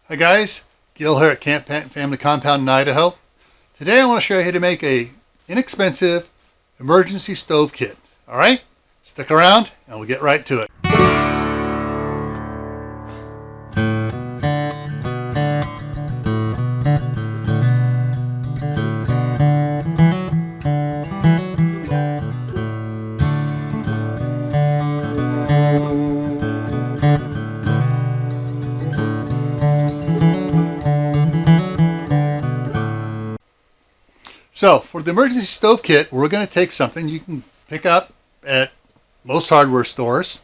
Hi guys, Gil here at Camppatton Family Compound in Idaho. Today I want to show you how to make a inexpensive emergency stove kit. Alright, stick around and we'll get right to it. So for the emergency stove kit, we're going to take something you can pick up at most hardware stores.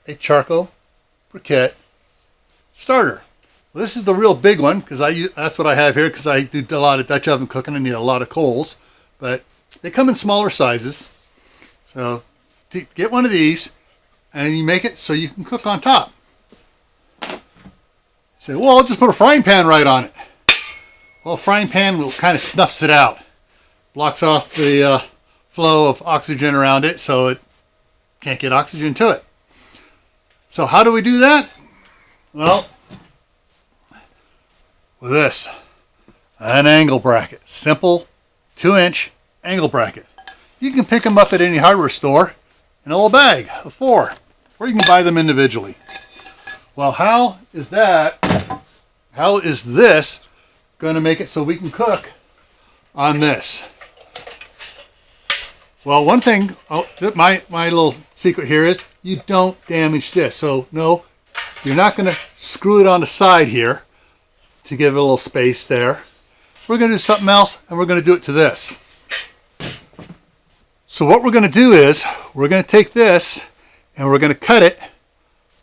A charcoal briquette starter. Well, this is the real big one because that's what I have here because I do a lot of Dutch oven cooking and need a lot of coals. But they come in smaller sizes. So get one of these and you make it so you can cook on top. You say, well, I'll just put a frying pan right on it. Well, a frying pan will kind of snuffs it out. Blocks off the flow of oxygen around it so it can't get oxygen to it. So how do we do that? Well, with this, an angle bracket. Simple 2-inch angle bracket. You can pick them up at any hardware store in a little bag of 4, or you can buy them individually. Well, how is this going to make it so we can cook on this? Well, one thing, my little secret here is you don't damage this. So no, you're not going to screw it on the side here to give it a little space there. We're going to do something else and we're going to do it to this. So what we're going to do is we're going to take this and we're going to cut it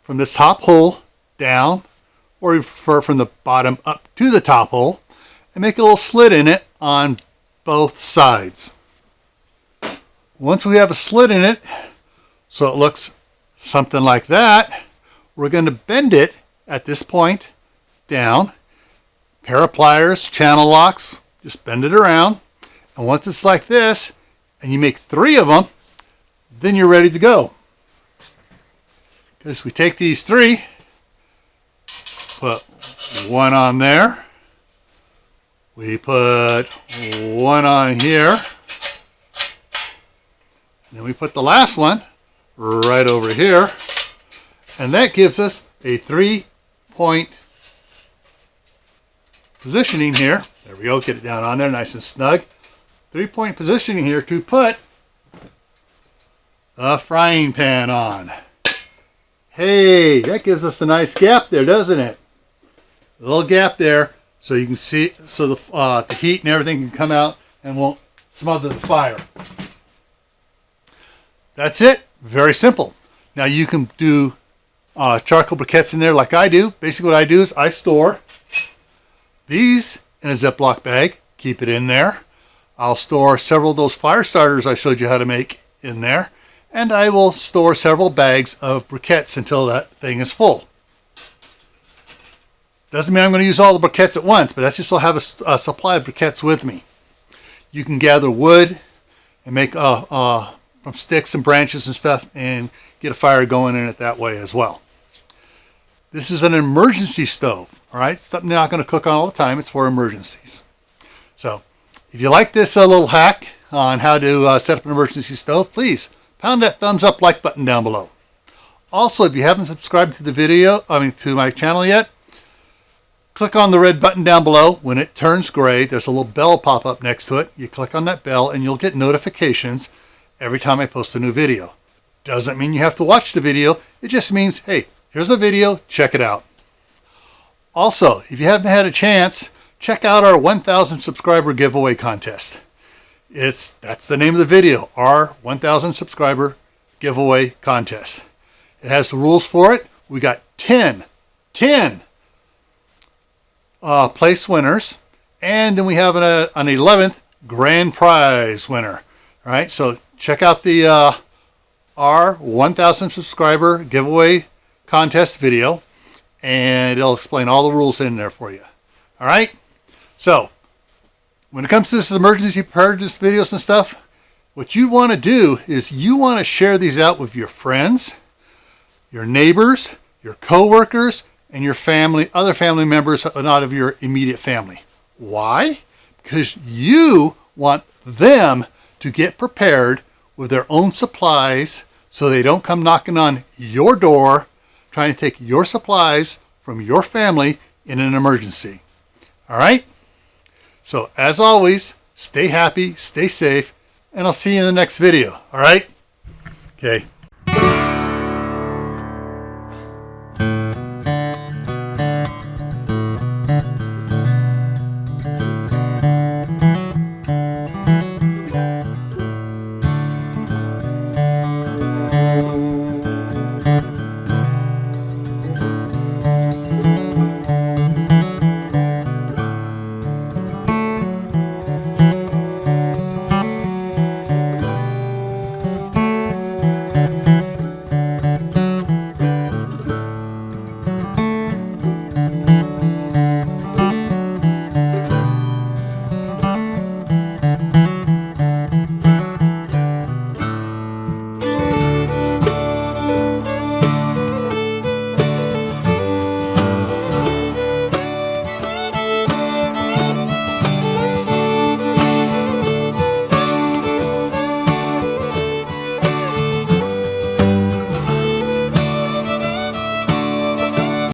from this top hole down, or you prefer from the bottom up to the top hole, and make a little slit in it on both sides. Once we have a slit in it, so it looks something like that, we're going to bend it at this point down. Pair of pliers, channel locks, just bend it around. And once it's like this, and you make 3 of them, then you're ready to go. Because we take these 3, put one on there. We put one on here, and then we put the last one right over here, and that gives us a 3-point positioning here. There we go, get it down on there nice and snug. 3-point positioning here to put the frying pan on. Hey, that gives us a nice gap there, doesn't it? A little gap there. So you can see, so the heat and everything can come out and won't smother the fire. That's it. Very simple. Now you can do charcoal briquettes in there like I do. Basically what I do is I store these in a Ziploc bag. Keep it in there. I'll store several of those fire starters I showed you how to make in there. And I will store several bags of briquettes until that thing is full. Doesn't mean I'm going to use all the briquettes at once, but that's just so I have a supply of briquettes with me. You can gather wood and make from sticks and branches and stuff and get a fire going in it that way as well. This is an emergency stove, all right? Something you're not going to cook on all the time. It's for emergencies. So if you like this little hack on how to set up an emergency stove, please pound that thumbs up like button down below. Also, if you haven't subscribed to to my channel yet, click on the red button down below. When it turns gray, there's a little bell pop up next to it. You click on that bell and you'll get notifications every time I post a new video. Doesn't mean you have to watch the video. It just means, hey, here's a video, check it out. Also, if you haven't had a chance, check out our 1,000 subscriber giveaway contest. That's the name of the video, our 1,000 subscriber giveaway contest. It has the rules for it. We got 10 place winners, and then we have an 11th grand prize winner. All right, so check out the our 1,000 subscriber giveaway contest video, and it'll explain all the rules in there for you. All right, so when it comes to this emergency preparedness videos and stuff, what you want to do is you want to share these out with your friends, your neighbors, your co-workers, and your family, other family members are not of your immediate family. Why? Because you want them to get prepared with their own supplies so they don't come knocking on your door trying to take your supplies from your family in an emergency. All right? So as always, stay happy, stay safe, and I'll see you in the next video. All right? Okay.